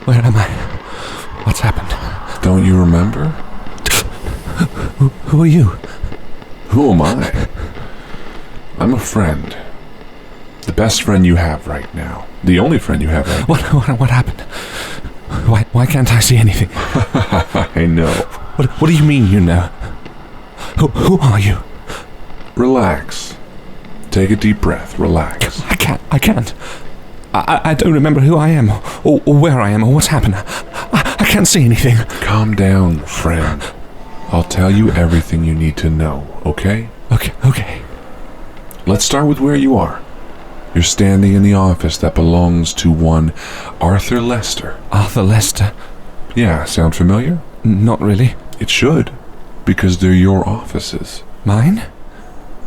Where am I? What's happened? Don't you remember? Who are you? Who am I? I'm a friend. The best friend you have right now. The only friend you have right now. What happened? Why can't I see anything? I know. What do you mean, you know? Who are you? Relax. Take a deep breath. Relax. I can't. I don't remember who I am, or where I am, or what's happened. I can't see anything. Calm down, friend. I'll tell you everything you need to know, okay? Okay. Let's start with where you are. You're standing in the office that belongs to one Arthur Lester. Arthur Lester? Yeah, sound familiar? Not really. It should, because they're your offices. Mine?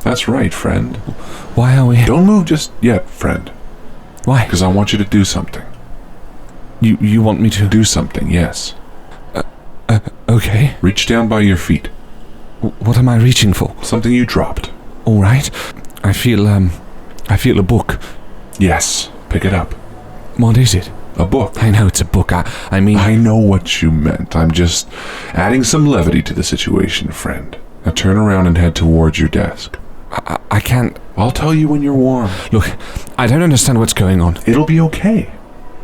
That's right, friend. Why are we... Don't move just yet, friend. Why? Because I want you to do something. You want me to... Do something, yes. Okay. Reach down by your feet. What am I reaching for? Something you dropped. All right. I feel a book. Yes, pick it up. What is it? A book. I know it's a book. I mean... I know what you meant. I'm just adding some levity to the situation, friend. Now turn around and head towards your desk. I can't... I'll tell you when you're warm. Look, I don't understand what's going on. It'll be okay.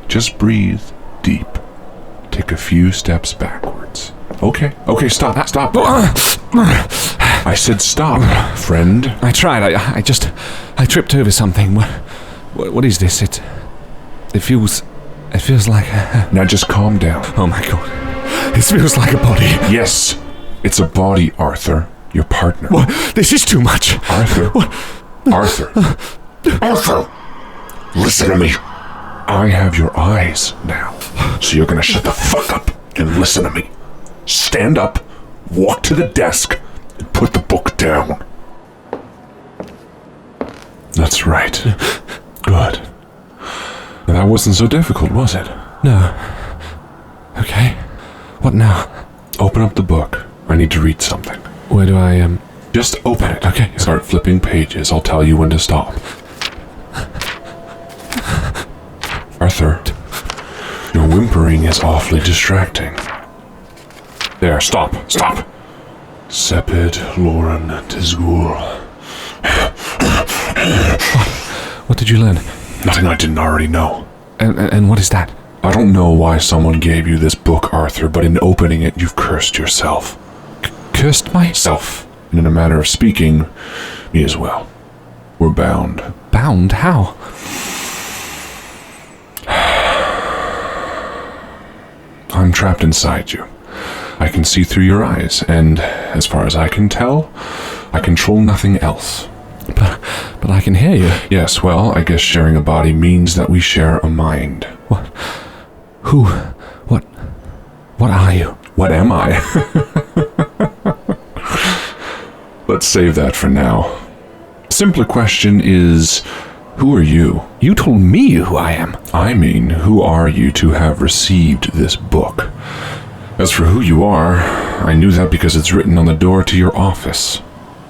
Just breathe deep. Take a few steps backwards. Okay, stop. I said stop, friend. I tried. I tripped over something. What is this? It feels like... Now just calm down. Oh my god. It feels like a body. Yes, it's a body, Arthur. Your partner. What? This is too much. Arthur. What? Arthur. Arthur. Listen to me. I have your eyes now. So you're gonna shut the fuck up and listen to me. Stand up, walk to the desk, and put the book down. That's right. Good. Now, that wasn't so difficult, was it? No. Okay. What now? Open up the book. I need to read something. Where do I, Just open it. Okay. Start flipping pages. I'll tell you when to stop. Arthur, your whimpering is awfully distracting. There, stop. Sepid Lauren Tizgul. What did you learn? Nothing I didn't already know. And what is that? I don't know why someone gave you this book, Arthur, but in opening it, you've cursed yourself. Cursed myself? And in a manner of speaking, me as well. We're bound. Bound? How? I'm trapped inside you. I can see through your eyes, and as far as I can tell, I control nothing else. But I can hear you. Yes, well, I guess sharing a body means that we share a mind. What? Who? What are you? What am I? Let's save that for now. Simpler question is, who are you? You told me who I am. I mean, who are you to have received this book? As for who you are, I knew that because it's written on the door to your office.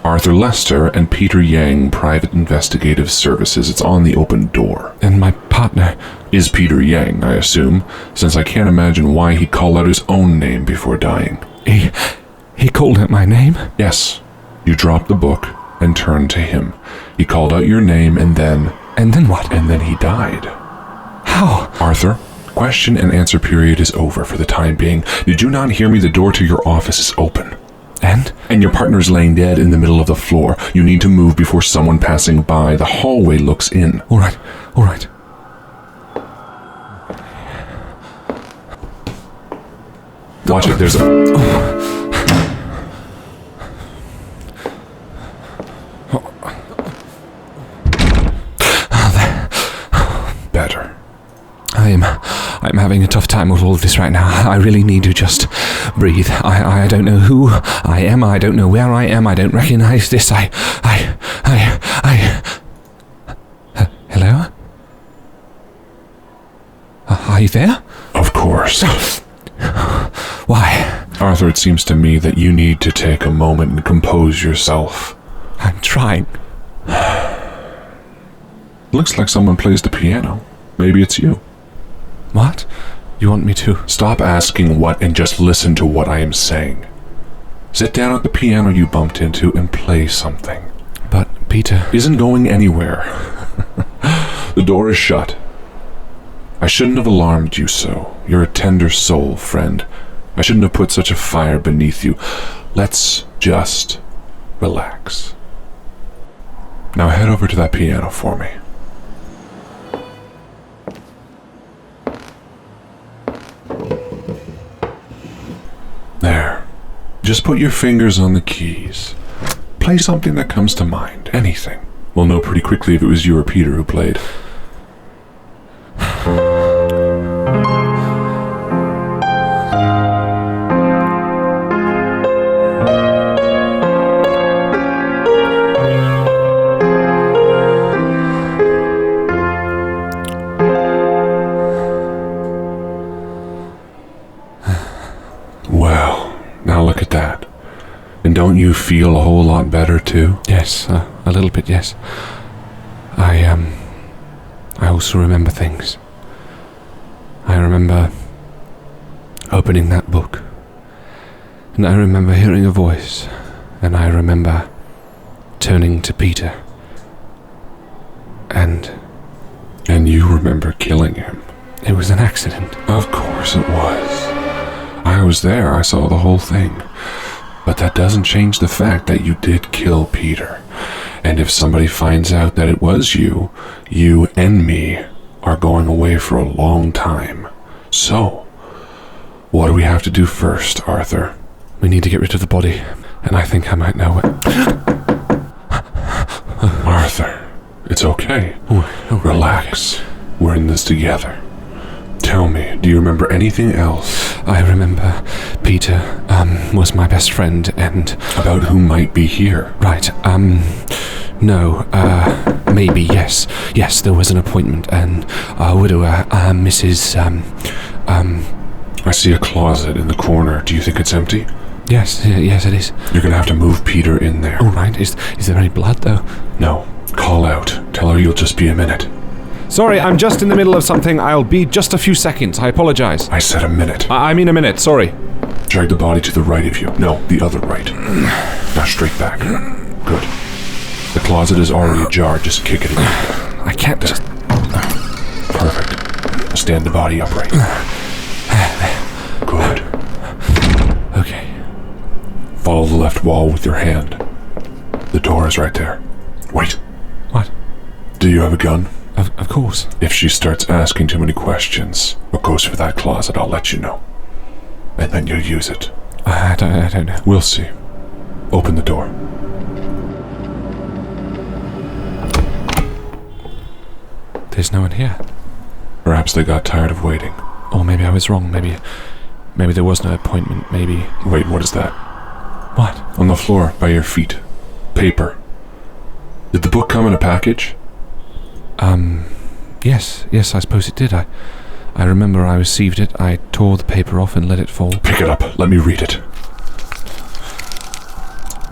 Arthur Lester and Peter Yang, Private Investigative Services. It's on the open door. And my partner is Peter Yang, I assume, since I can't imagine why he called out his own name before dying. He called out my name? Yes. You dropped the book and turned to him. He called out your name and then... And then what? And then he died. How? Arthur, question and answer period is over for the time being. Did you not hear me? The door to your office is open. And your partner's laying dead in the middle of the floor. You need to move before someone passing by. The hallway looks in. All right. Watch it, there's a... Better. I'm having a tough time with all of this right now. I really need to just breathe. I don't know who I am. I don't know where I am. I don't recognize this. Hello? Are you there? Of course. Why? Arthur, it seems to me that you need to take a moment and compose yourself. I'm trying. Looks like someone plays the piano. Maybe it's you. What? You want me to? Stop asking what and just listen to what I am saying. Sit down at the piano you bumped into and play something. But Peter isn't going anywhere. The door is shut. I shouldn't have alarmed you so. You're a tender soul, friend. I shouldn't have put such a fire beneath you. Let's just relax. Now head over to that piano for me. There. Just put your fingers on the keys. Play something that comes to mind. Anything. We'll know pretty quickly if it was you or Peter who played. Well, now look at that. And don't you feel a whole lot better too? Yes, a little bit, yes. I also remember things. I remember opening that book. And I remember hearing a voice. And I remember turning to Peter. And you remember killing him. It was an accident. Of course it was. I was there. I saw the whole thing. But that doesn't change the fact that you did kill Peter. And if somebody finds out that it was you, you and me are going away for a long time. So, what do we have to do first, Arthur? We need to get rid of the body. And I think I might know it. Arthur, it's okay. Oh, relax. We're in this together. Tell me, do you remember anything else? I remember Peter was my best friend and... About who might be here? Right, no, maybe, yes. Yes, there was an appointment, and a widower, Mrs., I see a closet in the corner. Do you think it's empty? Yes, it is. You're gonna have to move Peter in there. All right, is there any blood, though? No. Call out. Tell her you'll just be a minute. Sorry, I'm just in the middle of something. I'll be just a few seconds. I apologize. I said a minute. I mean a minute, sorry. Drag the body to the right of you. No, the other right. Now straight back. Good. The closet is already ajar. Just kick it in. I can't just... Perfect. Stand the body upright. Good. Okay. Follow the left wall with your hand. The door is right there. Wait. What? Do you have a gun? Of course. If she starts asking too many questions or goes for that closet, I'll let you know. And then you'll use it. I don't know. We'll see. Open the door. There's no one here. Perhaps they got tired of waiting. Or maybe I was wrong. Maybe there was no appointment. Maybe... Wait, what is that? What? On the floor, by your feet. Paper. Did the book come in a package? Yes, I suppose it did. I remember I received it, I tore the paper off and let it fall. Pick it up, let me read it.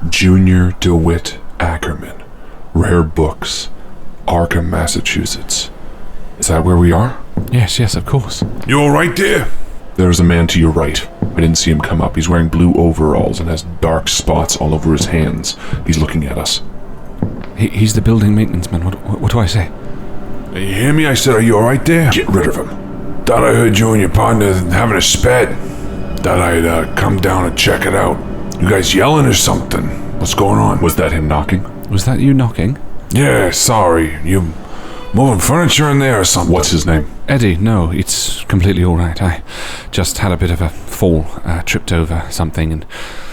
Junior DeWitt Ackerman. Rare Books. Arkham, Massachusetts. Is that where we are? Yes, of course. You all right there? There's a man to your right. I didn't see him come up. He's wearing blue overalls and has dark spots all over his hands. He's looking at us. He's the building maintenance man. What do I say? You hear me? I said, are you alright there? Get rid of him. Thought I heard you and your partner having a spat. Thought I'd come down and check it out. You guys yelling or something? What's going on? Was that him knocking? Was that you knocking? Yeah, sorry. You moving furniture in there or something? What's his name? Eddie, no, it's completely alright. I just had a bit of a fall, tripped over something and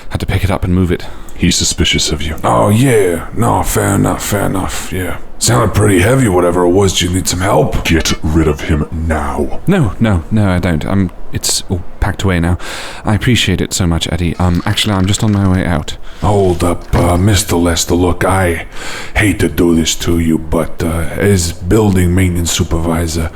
had to pick it up and move it. He's suspicious of you. Oh, yeah. No, fair enough, yeah. Sounded pretty heavy, whatever it was. Do you need some help? Get rid of him now. No, I don't. It's all packed away now. I appreciate it so much, Eddie. Actually, I'm just on my way out. Hold up, Mr. Lester. Look, I hate to do this to you, but as building maintenance supervisor,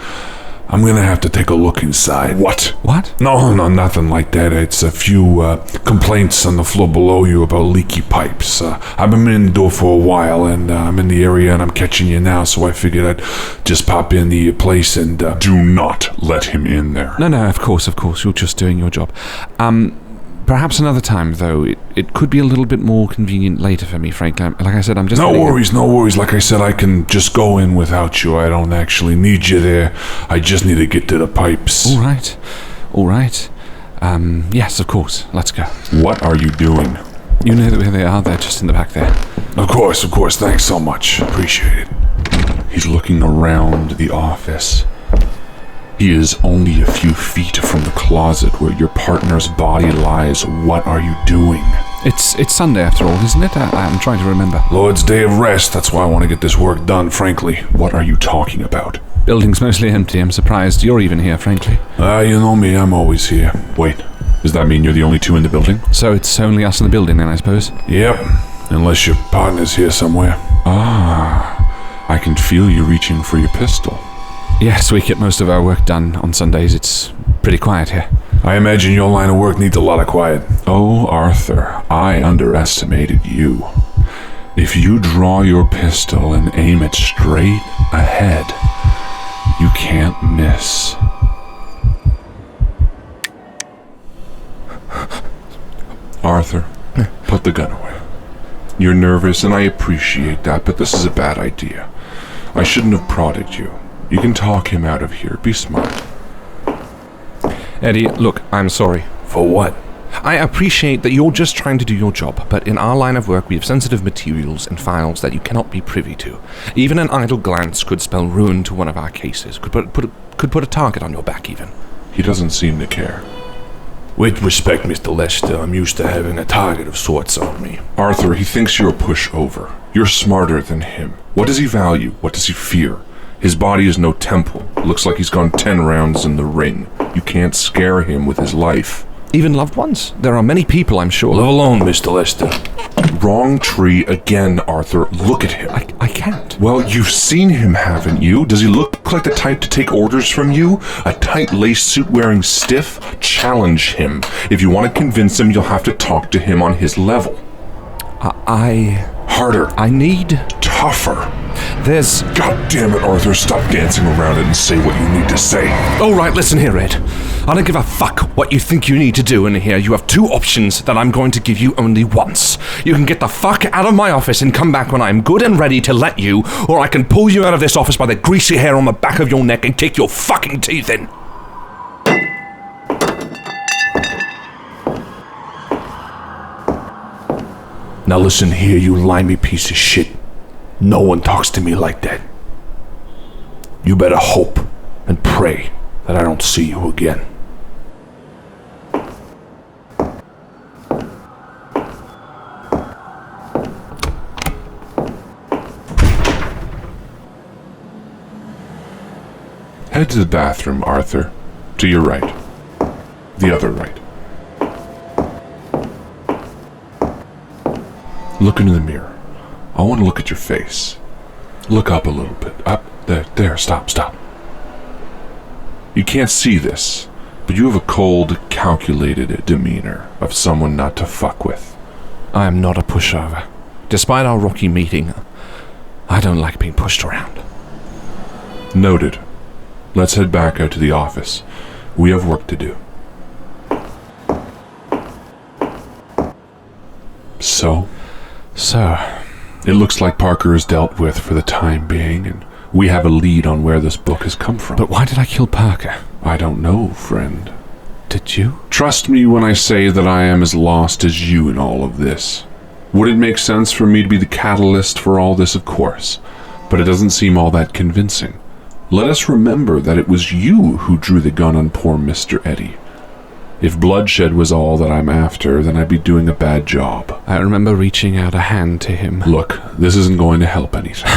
I'm gonna have to take a look inside. What? What? No, nothing like that. It's a few complaints on the floor below you about leaky pipes. I've been in the door for a while, and I'm in the area, and I'm catching you now, so I figured I'd just pop in the place and... Do not let him in there. No, of course. You're just doing your job. Perhaps another time, though. It could be a little bit more convenient later for me, frankly. Like I said, I'm just... No worries. Like I said, I can just go in without you. I don't actually need you there. I just need to get to the pipes. All right. Yes, of course. Let's go. What are you doing? You know where they are. They're just in the back there. Of course. Thanks so much. Appreciate it. He's looking around the office. He is only a few feet from the closet where your partner's body lies. What are you doing? It's Sunday after all, isn't it? I'm trying to remember. Lord's Day of Rest. That's why I want to get this work done, frankly. What are you talking about? Building's mostly empty. I'm surprised you're even here, frankly. You know me. I'm always here. Wait, does that mean you're the only two in the building? So it's only us in the building then, I suppose? Yep. Unless your partner's here somewhere. I can feel you reaching for your pistol. Yes, we get most of our work done on Sundays. It's pretty quiet here. I imagine your line of work needs a lot of quiet. Oh, Arthur, I underestimated you. If you draw your pistol and aim it straight ahead, you can't miss. Arthur, put the gun away. You're nervous, and I appreciate that, but this is a bad idea. I shouldn't have prodded you. You can talk him out of here. Be smart. Eddie, look, I'm sorry. For what? I appreciate that you're just trying to do your job, but in our line of work we have sensitive materials and files that you cannot be privy to. Even an idle glance could spell ruin to one of our cases. Could put a target on your back, even. He doesn't seem to care. With respect, Mr. Lester, I'm used to having a target of sorts on me. Arthur, he thinks you're a pushover. You're smarter than him. What does he value? What does he fear? His body is no temple. Looks like he's gone 10 rounds in the ring. You can't scare him with his life. Even loved ones? There are many people, I'm sure. Leave alone, Mr. Lester. Wrong tree again, Arthur. Look at him. I can't. Well, you've seen him, haven't you? Does he look like the type to take orders from you? A tight lace suit wearing stiff? Challenge him. If you want to convince him, you'll have to talk to him on his level. Harder. I need... Tougher. There's... God damn it, Arthur. Stop dancing around it and say what you need to say. Alright, listen here, Ed. I don't give a fuck what you think you need to do in here. You have two options that I'm going to give you only once. You can get the fuck out of my office and come back when I'm good and ready to let you, or I can pull you out of this office by the greasy hair on the back of your neck and kick your fucking teeth in. Now listen here, you limey piece of shit. No one talks to me like that. You better hope and pray that I don't see you again. Head to the bathroom, Arthur. To your right. The other right. Look into the mirror. I want to look at your face. Look up a little bit. Up. There. Stop. You can't see this, but you have a cold, calculated demeanor of someone not to fuck with. I am not a pushover. Despite our rocky meeting, I don't like being pushed around. Noted. Let's head back out to the office. We have work to do. So, it looks like Parker is dealt with for the time being, and we have a lead on where this book has come from. But why did I kill Parker? I don't know, friend. Did you? Trust me when I say that I am as lost as you in all of this. Would it make sense for me to be the catalyst for all this? Of course. But it doesn't seem all that convincing. Let us remember that it was you who drew the gun on poor Mr. Eddie. If bloodshed was all that I'm after, then I'd be doing a bad job. I remember reaching out a hand to him. Look, this isn't going to help anything.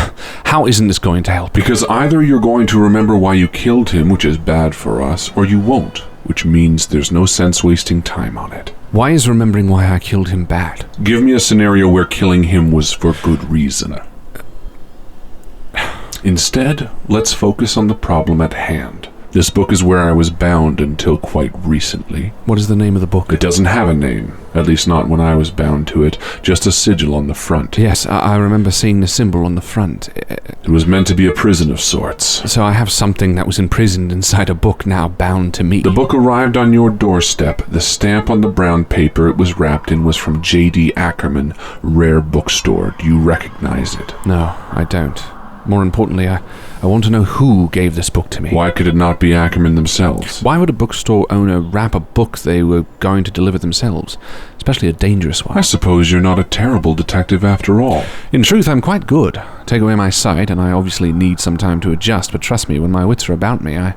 How isn't this going to help? Because either you're going to remember why you killed him, which is bad for us, or you won't, which means there's no sense wasting time on it. Why is remembering why I killed him bad? Give me a scenario where killing him was for good reason. Instead, let's focus on the problem at hand. This book is where I was bound until quite recently. What is the name of the book? It doesn't have a name, at least not when I was bound to it, just a sigil on the front. Yes, I remember seeing the symbol on the front. It was meant to be a prison of sorts. So I have something that was imprisoned inside a book now bound to me. The book arrived on your doorstep. The stamp on the brown paper it was wrapped in was from J.D. Ackerman, Rare Bookstore. Do you recognize it? No, I don't. More importantly, I want to know who gave this book to me. Why could it not be Ackerman themselves? Why would a bookstore owner wrap a book they were going to deliver themselves? Especially a dangerous one. I suppose you're not a terrible detective after all. In truth, I'm quite good. Take away my sight, and I obviously need some time to adjust, but trust me, when my wits are about me, I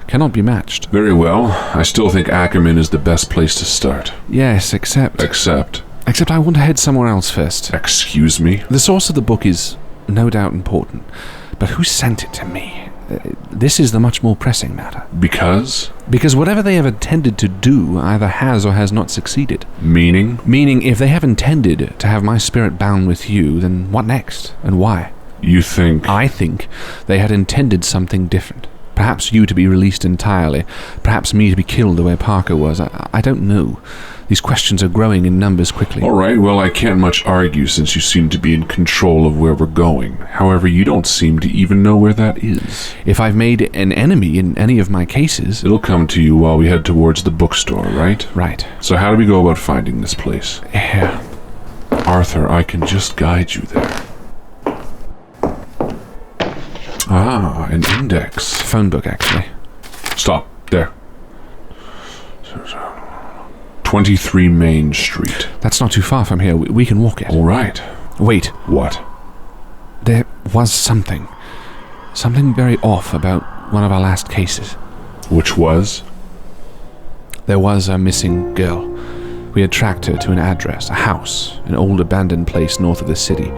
cannot be matched. Very well. I still think Ackerman is the best place to start. Yes, except I want to head somewhere else first. Excuse me? The source of the book is no doubt important, but who sent it to me? This is the much more pressing matter. Because? Because whatever they have intended to do either has or has not succeeded. Meaning? Meaning, if they have intended to have my spirit bound with you, then what next, and why? You think? I think they had intended something different. Perhaps you to be released entirely, perhaps me to be killed the way Parker was. I don't know. These questions are growing in numbers quickly. All right, well, I can't much argue since you seem to be in control of where we're going. However, you don't seem to even know where that is. If I've made an enemy in any of my cases... It'll come to you while we head towards the bookstore, right? Right. So how do we go about finding this place? Here. Arthur, I can just guide you there. Ah, an index. Phone book, actually. Stop. There. 23 Main Street. That's not too far from here. We can walk it. All right. Wait. What? There was something. Something very off about one of our last cases. Which was? There was a missing girl. We had tracked her to an address, a house, an old abandoned place north of the city.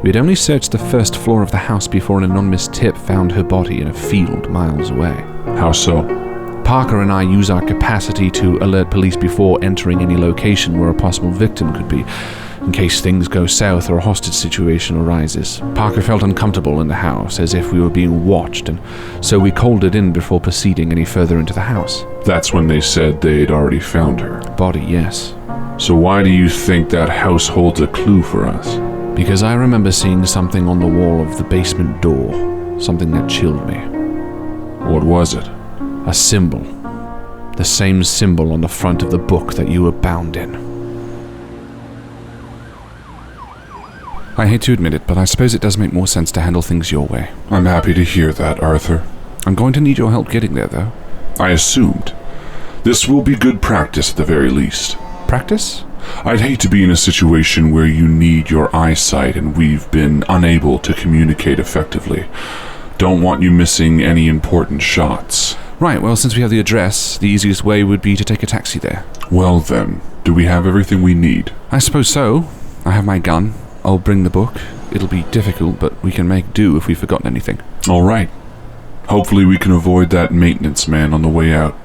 We had only searched the first floor of the house before an anonymous tip found her body in a field miles away. How so? Parker and I use our capacity to alert police before entering any location where a possible victim could be, in case things go south or a hostage situation arises. Parker felt uncomfortable in the house, as if we were being watched, and so we called it in before proceeding any further into the house. That's when they said they'd already found her. Body, yes. So why do you think that house holds a clue for us? Because I remember seeing something on the wall of the basement door, something that chilled me. What was it? A symbol. The same symbol on the front of the book that you were bound in. I hate to admit it, but I suppose it does make more sense to handle things your way. I'm happy to hear that, Arthur. I'm going to need your help getting there, though. I assumed. This will be good practice at the very least. Practice? I'd hate to be in a situation where you need your eyesight and we've been unable to communicate effectively. Don't want you missing any important shots. Right, well, since we have the address, the easiest way would be to take a taxi there. Well then, do we have everything we need? I suppose so. I have my gun. I'll bring the book. It'll be difficult, but we can make do if we've forgotten anything. All right. Hopefully we can avoid that maintenance man on the way out.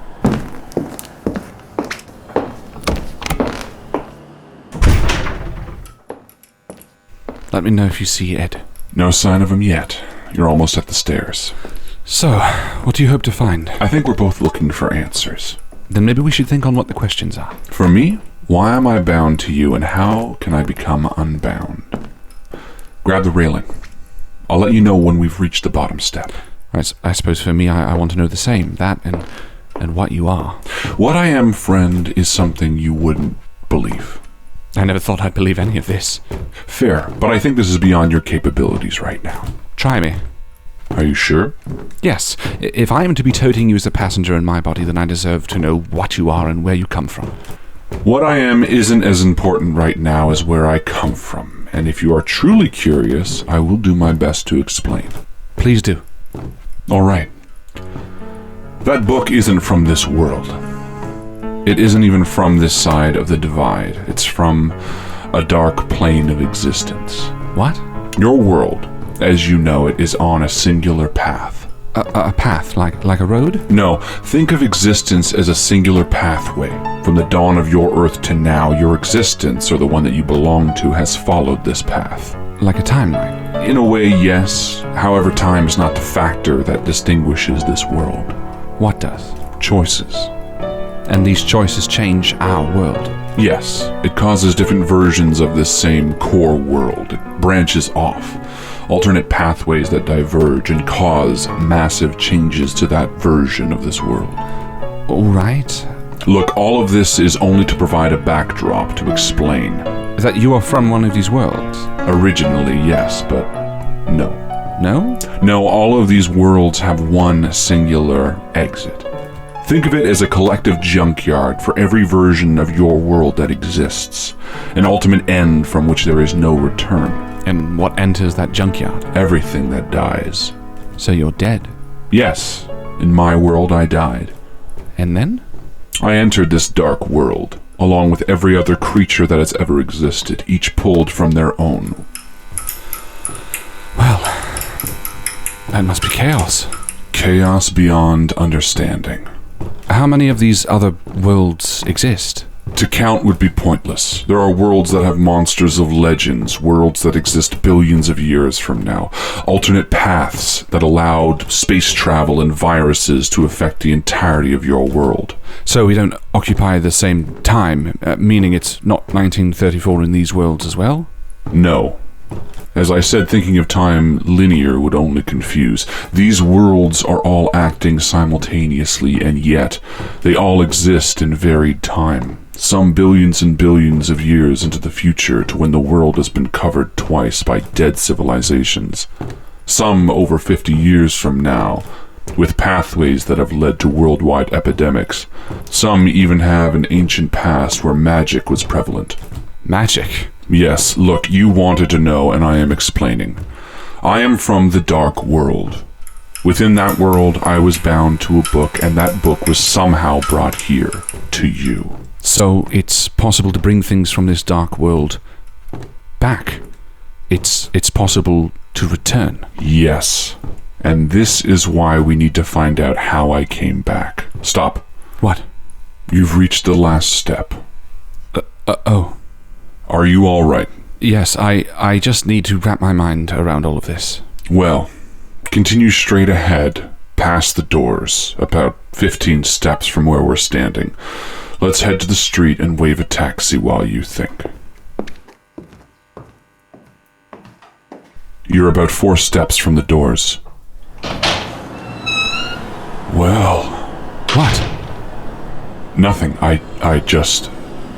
Let me know if you see Ed. No sign of him yet. You're almost at the stairs. So, what do you hope to find? I think we're both looking for answers. Then maybe we should think on what the questions are. For me, why am I bound to you and how can I become unbound? Grab the railing. I'll let you know when we've reached the bottom step. I suppose for me, I want to know the same. That and what you are. What I am, friend, is something you wouldn't believe. I never thought I'd believe any of this. Fair, but I think this is beyond your capabilities right now. Try me. Are you sure? Yes. If I am to be toting you as a passenger in my body, then I deserve to know what you are and where you come from. What I am isn't as important right now as where I come from, and if you are truly curious, I will do my best to explain. Please do. All right. That book isn't from this world. It isn't even from this side of the divide. It's from a dark plane of existence. What? Your world, as you know it, is on a singular path. A path, like a road? No, think of existence as a singular pathway. From the dawn of your Earth to now, your existence, or the one that you belong to, has followed this path. Like a timeline? In a way, yes. However, time is not the factor that distinguishes this world. What does? Choices. And these choices change our world. Yes, it causes different versions of this same core world. It branches off. Alternate pathways that diverge and cause massive changes to that version of this world. All right. Look, all of this is only to provide a backdrop to explain. That you are from one of these worlds? Originally, yes, but no. No? No, all of these worlds have one singular exit. Think of it as a collective junkyard for every version of your world that exists. An ultimate end from which there is no return. And what enters that junkyard? Everything that dies. So you're dead? Yes, in my world I died. And then? I entered this dark world, along with every other creature that has ever existed, each pulled from their own. Well, that must be chaos. Chaos beyond understanding. How many of these other worlds exist? To count would be pointless. There are worlds that have monsters of legends, worlds that exist billions of years from now, alternate paths that allowed space travel and viruses to affect the entirety of your world. So we don't occupy the same time, meaning it's not 1934 in these worlds as well? No. As I said, thinking of time linear would only confuse. These worlds are all acting simultaneously, and yet they all exist in varied time. Some billions and billions of years into the future to when the world has been covered twice by dead civilizations. Some over 50 years from now, with pathways that have led to worldwide epidemics. Some even have an ancient past where magic was prevalent. Magic? Yes, look, you wanted to know, and I am explaining. I am from the dark world. Within that world, I was bound to a book, and that book was somehow brought here, to you. So it's possible to bring things from this dark world back. It's possible to return. Yes. And this is why we need to find out how I came back. Stop. What? You've reached the last step. Oh. Are you all right? Yes, I just need to wrap my mind around all of this. Well, continue straight ahead, past the doors, about 15 steps from where we're standing. Let's head to the street and wave a taxi while you think. You're about 4 steps from the doors. Well... What? Nothing. I just...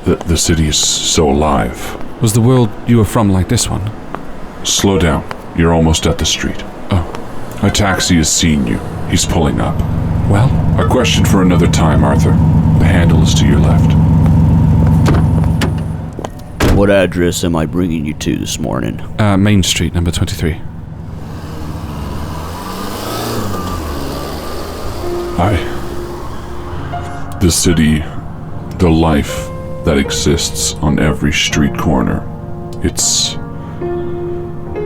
The city is so alive. Was the world you were from like this one? Slow down. You're almost at the street. Oh. A taxi has seen you. He's pulling up. Well? A question for another time, Arthur. The handle is to your left. What address am I bringing you to this morning? Main Street, number 23. The city, the life that exists on every street corner. It's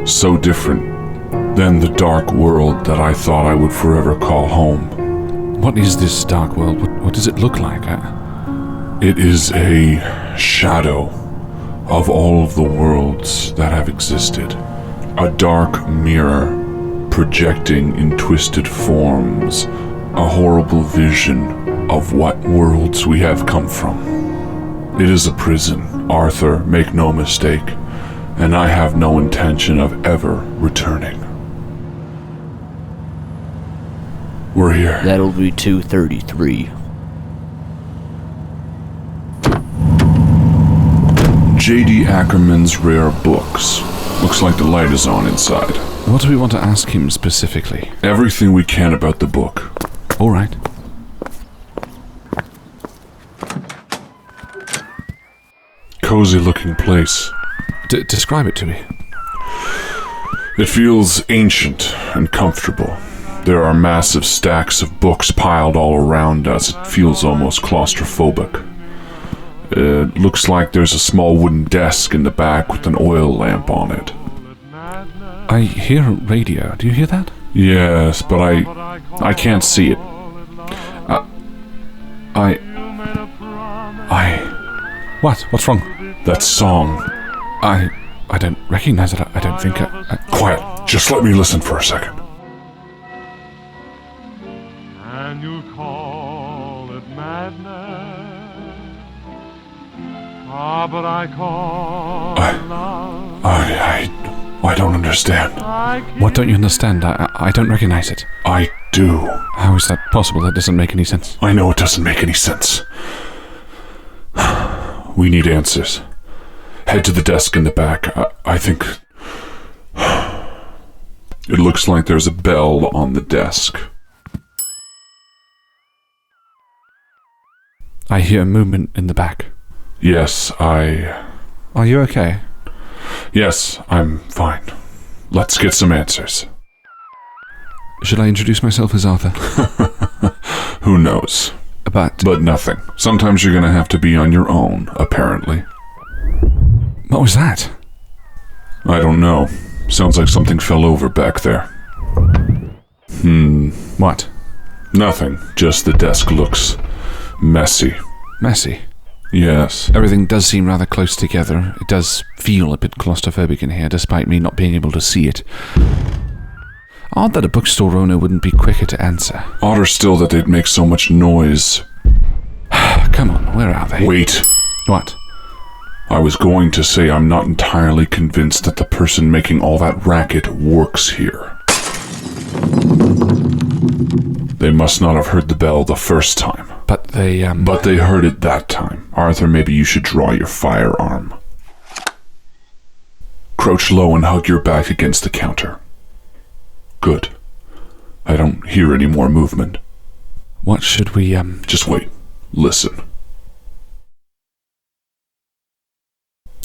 so different than the dark world that I thought I would forever call home. What is this dark world? What does it look like? It is a shadow of all of the worlds that have existed. A dark mirror projecting in twisted forms a horrible vision of what worlds we have come from. It is a prison, Arthur, make no mistake, and I have no intention of ever returning. We're here. That'll be 233. J.D. Ackerman's rare books. Looks like the light is on inside. What do we want to ask him specifically? Everything we can about the book. All right. Cozy looking place. Describe it to me. It feels ancient and comfortable. There are massive stacks of books piled all around us. It feels almost claustrophobic. It looks like there's a small wooden desk in the back with an oil lamp on it. I hear a radio. Do you hear that? Yes, but I can't see it. What? What's wrong? That song. I don't recognize it. I don't think Quiet. Just let me listen for a second. And you call but I call love. I don't understand. What don't you understand? I don't recognize it. I do. How is that possible? That doesn't make any sense. I know it doesn't make any sense. We need answers. Head to the desk in the back. I think... It looks like there's a bell on the desk. I hear movement in the back. Yes, Are you okay? Yes, I'm fine. Let's get some answers. Should I introduce myself as Arthur? Who knows? But nothing. Sometimes you're gonna have to be on your own, apparently. What was that? I don't know. Sounds like something fell over back there. What? Nothing. Just the desk looks messy. Messy. Yes. Everything does seem rather close together. It does feel a bit claustrophobic in here, despite me not being able to see it. Odd that a bookstore owner wouldn't be quicker to answer. Odder still that they'd make so much noise. Come on, where are they? Wait. What? I was going to say I'm not entirely convinced that the person making all that racket works here. They must not have heard the bell the first time. But they heard it that time. Arthur, maybe you should draw your firearm. Crouch low and hug your back against the counter. Good. I don't hear any more movement. What should we, Just wait. Listen.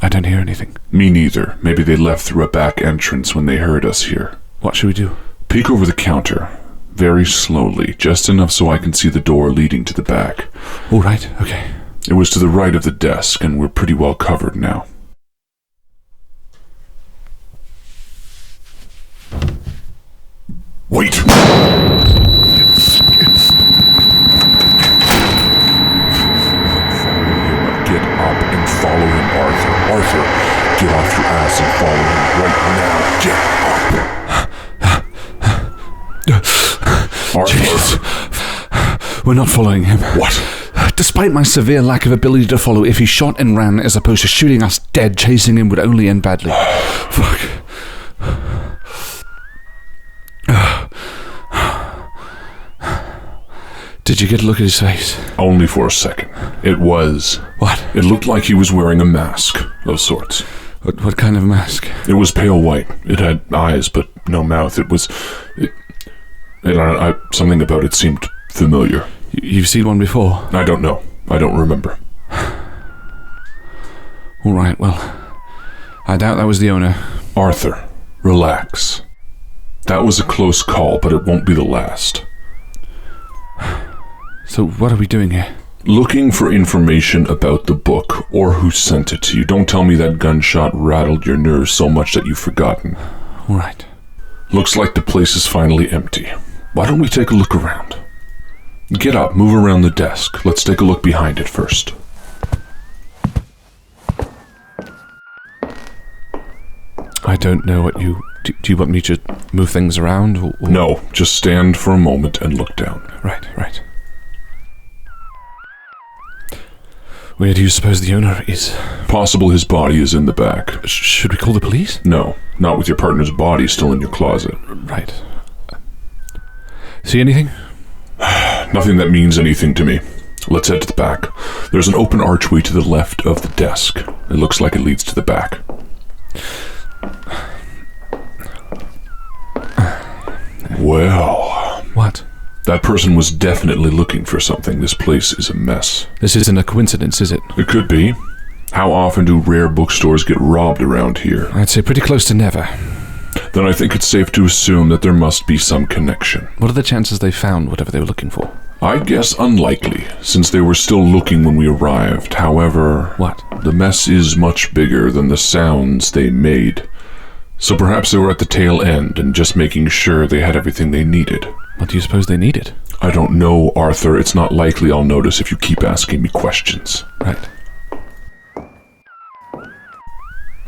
I don't hear anything. Me neither. Maybe they left through a back entrance when they heard us here. What should we do? Peek over the counter. Very slowly, just enough so I can see the door leading to the back. All right, okay. It was to the right of the desk, and we're pretty well covered now. Wait! Get up and follow him, Arthur. Arthur, get off your ass and follow him right now. Get up! Arthur. Jeez. We're not following him. What? Despite my severe lack of ability to follow, if he shot and ran as opposed to shooting us dead, chasing him would only end badly. Fuck. Did you get a look at his face? Only for a second. It was... What? It looked like he was wearing a mask of sorts. What kind of mask? It was pale white. It had eyes, but no mouth. It was... something about it seemed familiar. You've seen one before? I don't know. I don't remember. All right, well, I doubt that was the owner. Arthur, relax. That was a close call, but it won't be the last. So what are we doing here? Looking for information about the book, or who sent it to you. Don't tell me that gunshot rattled your nerves so much that you've forgotten. All right. Looks like the place is finally empty. Why don't we take a look around? Get up, move around the desk. Let's take a look behind it first. I don't know what you... Do you want me to move things around? Or... No, just stand for a moment and look down. Right. Where do you suppose the owner is? Possible his body is in the back. Should we call the police? No, not with your partner's body still in your closet. Right. See anything? Nothing that means anything to me. Let's head to the back. There's an open archway to the left of the desk. It looks like it leads to the back. Well... What? That person was definitely looking for something. This place is a mess. This isn't a coincidence, is it? It could be. How often do rare bookstores get robbed around here? I'd say pretty close to never. Then I think it's safe to assume that there must be some connection. What are the chances they found whatever they were looking for? I guess unlikely, since they were still looking when we arrived. However... What? The mess is much bigger than the sounds they made. So perhaps they were at the tail end and just making sure they had everything they needed. What do you suppose they needed? I don't know, Arthur. It's not likely I'll notice if you keep asking me questions. Right.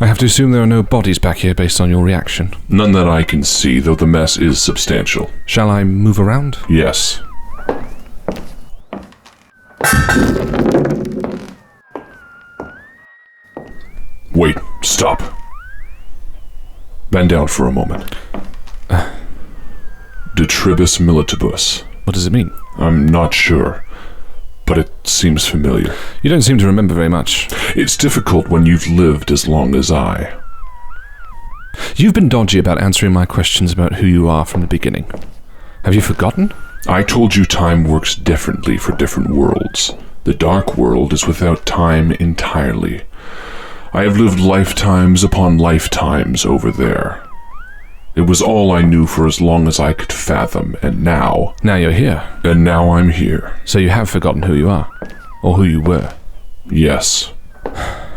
I have to assume there are no bodies back here based on your reaction. None that I can see, though the mess is substantial. Shall I move around? Yes. Bend down for a moment. Detribus militibus. What does it mean? I'm not sure, but it seems familiar. You don't seem to remember very much. It's difficult when you've lived as long as I. You've been dodgy about answering my questions about who you are from the beginning. Have you forgotten? I told you time works differently for different worlds. The dark world is without time entirely. I have lived lifetimes upon lifetimes over there. It was all I knew for as long as I could fathom, and now... Now you're here. And now I'm here. So you have forgotten who you are? Or who you were? Yes.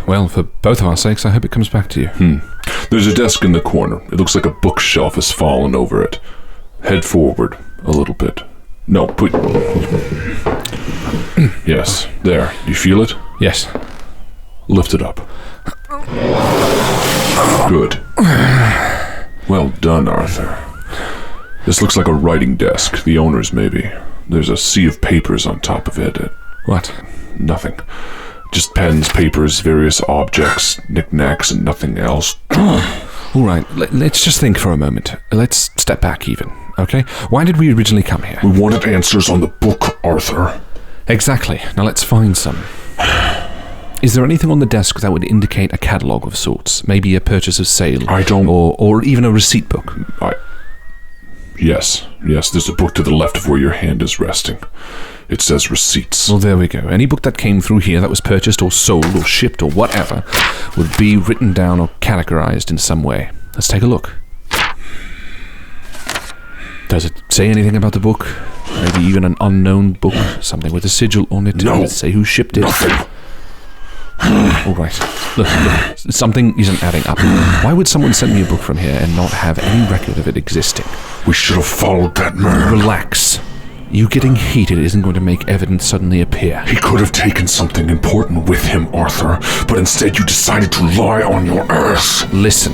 Well, for both of our sakes, I hope it comes back to you. There's a desk in the corner. It looks like a bookshelf has fallen over it. Head forward a little bit. No, put... Yes, there. You feel it? Yes. Lift it up. Good. Well done, Arthur. This looks like a writing desk, the owner's maybe. There's a sea of papers on top of it. What? Nothing. Just pens, papers, various objects, knickknacks, and nothing else. All right, let's just think for a moment. Let's step back even, okay? Why did we originally come here? We wanted answers on the book, Arthur. Exactly. Now let's find some. Is there anything on the desk that would indicate a catalogue of sorts? Maybe a purchase of sale? I don't... Or even a receipt book? Yes, there's a book to the left of where your hand is resting. It says receipts. Well, there we go. Any book that came through here that was purchased or sold or shipped or whatever would be written down or categorized in some way. Let's take a look. Does it say anything about the book? Maybe even an unknown book? Something with a sigil on it? No. Let's say who shipped it? Nothing. All right. Look, something isn't adding up. Why would someone send me a book from here and not have any record of it existing? We should have followed that man. Relax. You getting heated isn't going to make evidence suddenly appear. He could have taken something important with him, Arthur, but instead you decided to lie on your ass. Listen.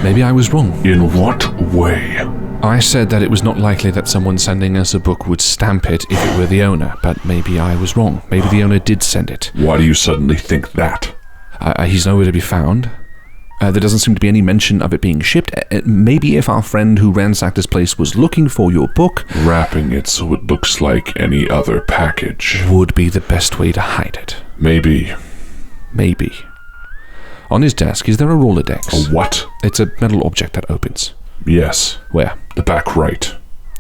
Maybe I was wrong. In what way? I said that it was not likely that someone sending us a book would stamp it if it were the owner, but maybe I was wrong. Maybe the owner did send it. Why do you suddenly think that? He's nowhere to be found. There doesn't seem to be any mention of it being shipped. Maybe if our friend who ransacked this place was looking for your book... Wrapping it so it looks like any other package. Would be the best way to hide it. Maybe. Maybe. On his desk, is there a Rolodex? A what? It's a metal object that opens. Yes. Where? The back right.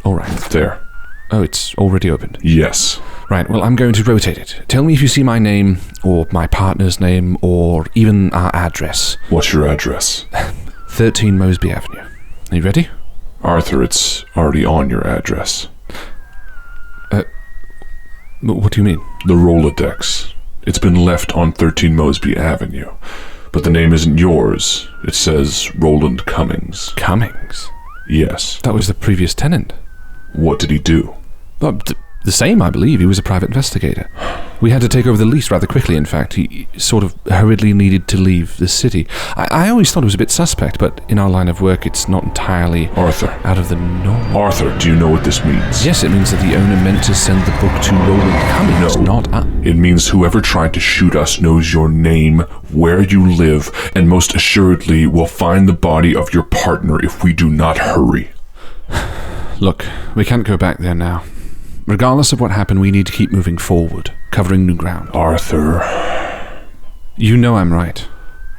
All right. There. Oh, it's already opened. Yes. Right, well, I'm going to rotate it. Tell me if you see my name, or my partner's name, or even our address. What's your address? 13 Mosby Avenue. Are you ready? Arthur, it's already on your address. What do you mean? The Rolodex. It's been left on 13 Mosby Avenue. But the name isn't yours. It says Roland Cummings. Cummings? Yes. That was the previous tenant. What did he do? Well, the same, I believe. He was a private investigator. We had to take over the lease rather quickly, in fact. He sort of hurriedly needed to leave the city. I always thought it was a bit suspect, but in our line of work, it's not entirely... Arthur. ...out of the norm. Arthur, do you know what this means? Yes, it means that the owner meant to send the book to Roland Cummings, not us. It means whoever tried to shoot us knows your name, where you live, and most assuredly will find the body of your partner if we do not hurry. Look, we can't go back there now. Regardless of what happened, we need to keep moving forward, covering new ground. Arthur. You know I'm right.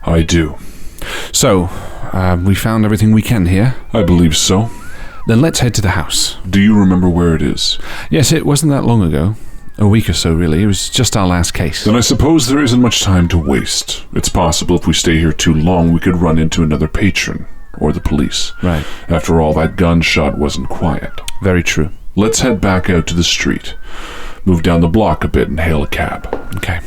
I do. So, we found everything we can here. I believe so. Then let's head to the house. Do you remember where it is? Yes, it wasn't that long ago. A week or so, really. It was just our last case. Then I suppose there isn't much time to waste. It's possible if we stay here too long, we could run into another patron. Or the police. Right. After all, that gunshot wasn't quiet. Very true. Let's head back out to the street. Move down the block a bit and hail a cab. Okay.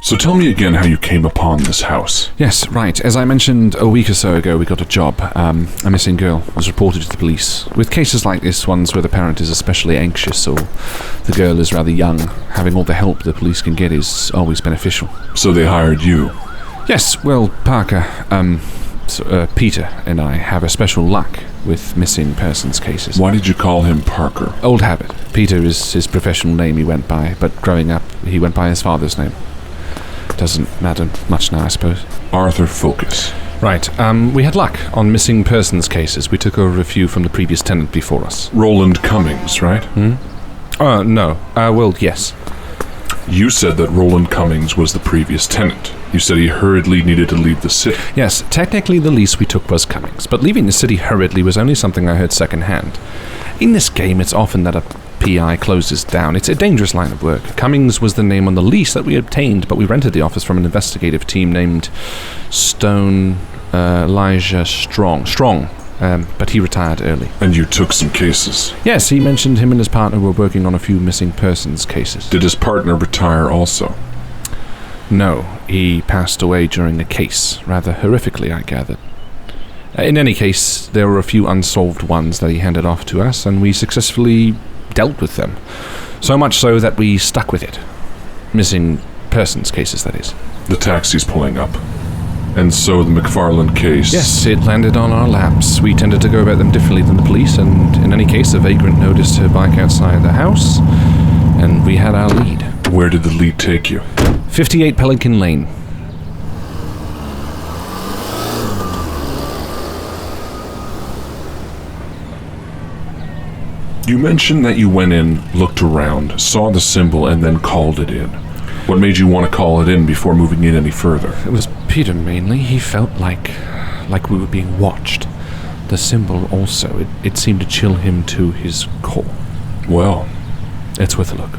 So tell me again how you came upon this house. Yes, right. As I mentioned a week or so ago, we got a job. A missing girl was reported to the police. With cases like this, ones where the parent is especially anxious or the girl is rather young, having all the help the police can get is always beneficial. So they hired you? Yes, well, Parker, Peter and I have a special luck. with missing persons cases. Why did you call him Parker? Old habit. Peter is his professional name he went by, but growing up, he went by his father's name. Doesn't matter much now, I suppose. Arthur, focus. Right, we had luck on missing persons cases. We took over a few from the previous tenant before us. Roland Cummings, right? No. Well, yes. You said that Roland Cummings was the previous tenant. You said he hurriedly needed to leave the city. Yes, technically the lease we took was Cummings, but leaving the city hurriedly was only something I heard secondhand. In this game, it's often that a PI closes down. It's a dangerous line of work. Cummings was the name on the lease that we obtained, but we rented the office from an investigative team named Elijah Strong. But he retired early. And you took some cases. Yes, he mentioned him and his partner were working on a few missing persons cases. Did his partner retire also? No, he passed away during a case, rather horrifically, I gathered. In any case, there were a few unsolved ones that he handed off to us, and we successfully dealt with them. So much so that we stuck with it. Missing persons cases, that is. The taxi's pulling up. And so the McFarland case... Yes, it landed on our laps. We tended to go about them differently than the police, and in any case, a vagrant noticed her bike outside the house, and we had our lead. Where did the lead take you? 58 Pelican Lane. You mentioned that you went in, looked around, saw the symbol, and then called it in. What made you want to call it in before moving in any further? It was Peter mainly. He felt like we were being watched. The symbol also, it seemed to chill him to his core. Well, it's worth a look.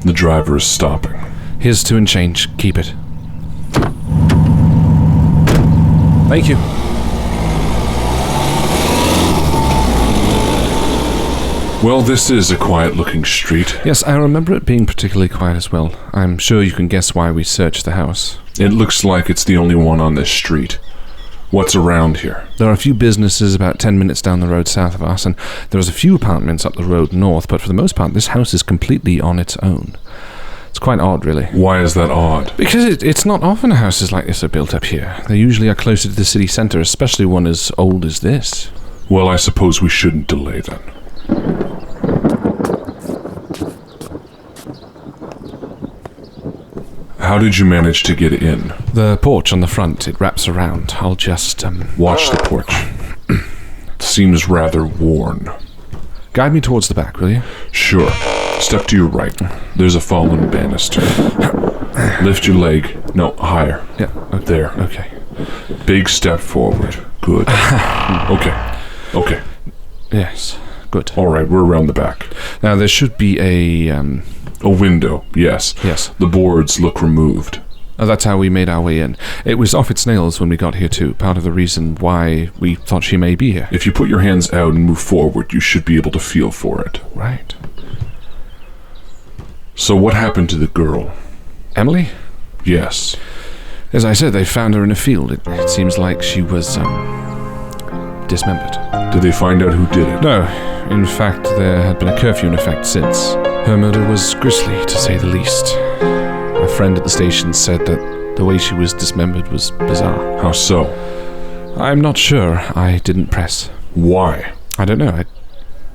The driver is stopping. Here's 2 and change. Keep it. Thank you. Well, this is a quiet-looking street. Yes, I remember it being particularly quiet as well. I'm sure you can guess why we searched the house. It looks like it's the only one on this street. What's around here? There are a few businesses about 10 minutes down the road south of us, and there's a few apartments up the road north, but for the most part, this house is completely on its own. It's quite odd, really. Why is that odd? Because it's not often houses like this are built up here. They usually are closer to the city centre, especially one as old as this. Well, I suppose we shouldn't delay then. How did you manage to get in? The porch on the front, it wraps around. I'll just, Watch the porch. It seems rather worn. Guide me towards the back, will you? Sure. Step to your right. There's a fallen banister. Lift your leg. No, higher. Yeah, okay. There. Okay. Big step forward. Good. Okay. Yes, good. All right, we're around the back. Now, there should be a window, yes. Yes. The boards look removed. That's how we made our way in. It was off its nails when we got here, too. Part of the reason why we thought she may be here. If you put your hands out and move forward, you should be able to feel for it. Right. So what happened to the girl? Emily? Yes. As I said, they found her in a field. It seems like she was, dismembered. Did they find out who did it? No. In fact, there had been a curfew in effect since. Her murder was grisly, to say the least. A friend at the station said that the way she was dismembered was bizarre. How so? I'm not sure. I didn't press. Why? I don't know.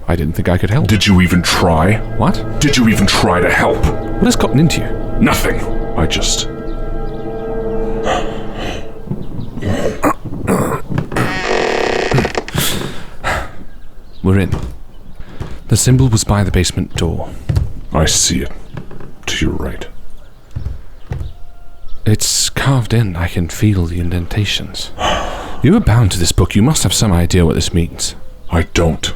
I didn't think I could help. Did you even try? What? Did you even try to help? What has gotten into you? Nothing. I just... We're in. The symbol was by the basement door. I see it. To your right. It's carved in. I can feel the indentations. You were bound to this book. You must have some idea what this means. I don't.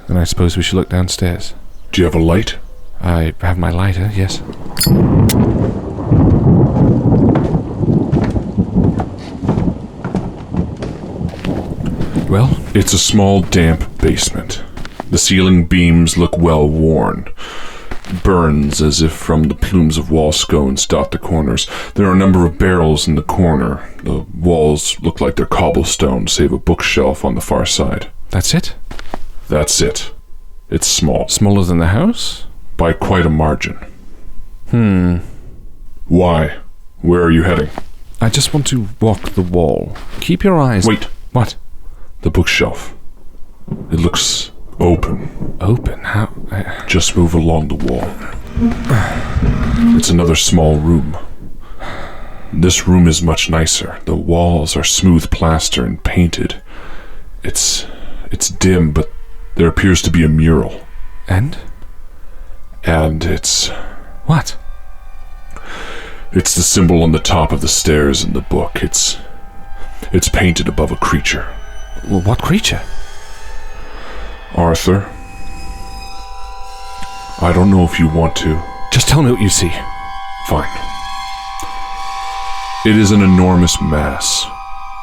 Then I suppose we should look downstairs. Do you have a light? I have my lighter, yes. Well? It's a small, damp basement. The ceiling beams look well worn. Burns as if from the plumes of wall scones dot the corners. There are a number of barrels in the corner. The walls look like they're cobblestone, save a bookshelf on the far side. That's it? That's it. It's small. Smaller than the house? By quite a margin. Why? Where are you heading? I just want to walk the wall. Keep your eyes... Wait. What? The bookshelf. It looks open. Open? How? Just move along the wall. It's another small room. This room is much nicer. The walls are smooth plaster and painted. It's dim, but there appears to be a mural. And? And it's... What? It's the symbol on the top of the stairs in the book. It's painted above a creature. Well, what creature? Arthur, I don't know if you want to. Just tell me what you see. Fine. It is an enormous mass,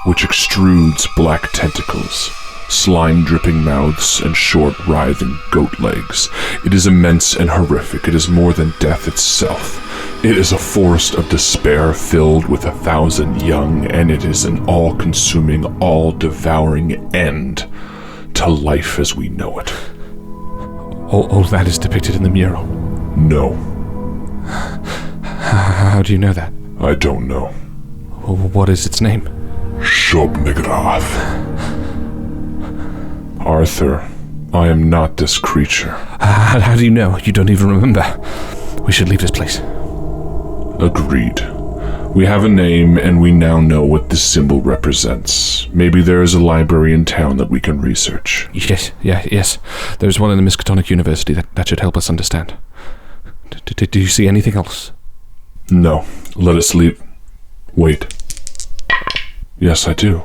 which extrudes black tentacles, slime-dripping mouths, and short, writhing goat legs. It is immense and horrific. It is more than death itself. It is a forest of despair filled with 1,000 young, and it is an all-consuming, all-devouring end to life as we know it. All that is depicted in the mural? No. How do you know that? I don't know. What is its name? Shub-Nigrath. Arthur, I am not this creature. How do you know? You don't even remember. We should leave this place. Agreed. We have a name, and we now know what this symbol represents. Maybe there is a library in town that we can research. Yes. There's one in the Miskatonic University that should help us understand. Do you see anything else? No. Let us leave. Wait. Yes, I do.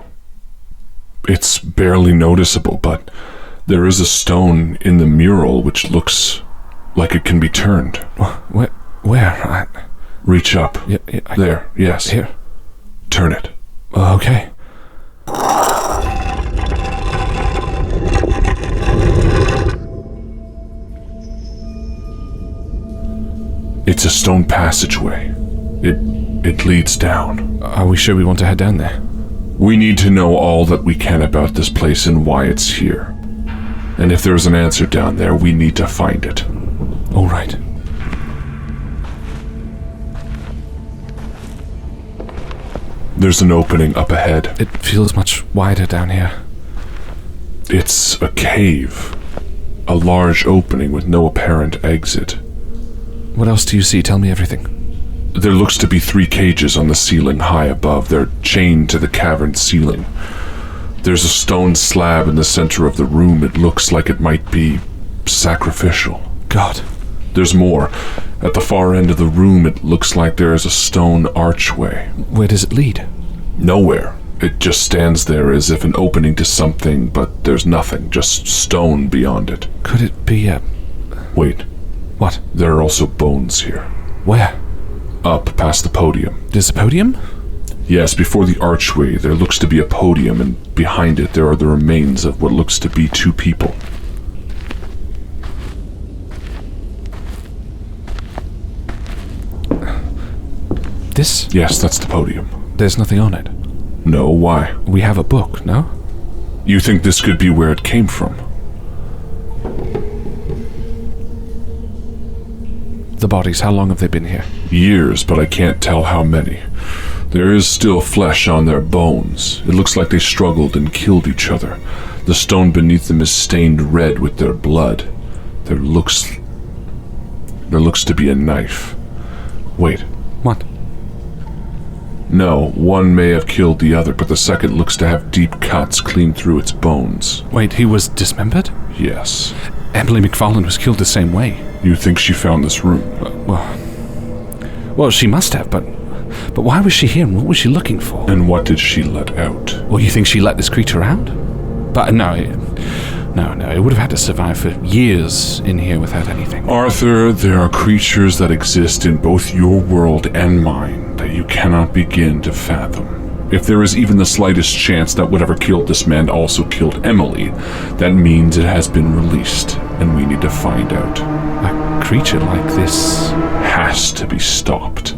It's barely noticeable, but there is a stone in the mural which looks like it can be turned. Where? Reach up. There, yes. Here. Turn it. Okay. It's a stone passageway. It leads down. Are we sure we want to head down there? We need to know all that we can about this place and why it's here. And if there's an answer down there, we need to find it. All right. There's an opening up ahead. It feels much wider down here. It's a cave. A large opening with no apparent exit. What else do you see? Tell me everything. There looks to be 3 cages on the ceiling high above. They're chained to the cavern ceiling. There's a stone slab in the center of the room. It looks like it might be sacrificial. God. There's more. At the far end of the room, it looks like there is a stone archway. Where does it lead? Nowhere. It just stands there as if an opening to something, but there's nothing, just stone beyond it. Could it be a... Wait. What? There are also bones here. Where? Up past the podium. There's a podium? Yes, before the archway, there looks to be a podium, and behind it there are the remains of what looks to be 2 people. This? Yes, that's the podium. There's nothing on it. No, why? We have a book, no? You think this could be where it came from? The bodies, how long have they been here? Years, but I can't tell how many. There is still flesh on their bones. It looks like they struggled and killed each other. The stone beneath them is stained red with their blood. There looks to be a knife. Wait. What? No, one may have killed the other, but the second looks to have deep cuts clean through its bones. Wait, he was dismembered? Yes. Emily McFarlane was killed the same way. You think she found this room? Well, she must have, but why was she here and what was she looking for? And what did she let out? Well, you think she let this creature out? But no, it would have had to survive for years in here without anything. Arthur, there are creatures that exist in both your world and mine that you cannot begin to fathom. If there is even the slightest chance that whatever killed this man also killed Emily, that means it has been released, and we need to find out. A creature like this has to be stopped.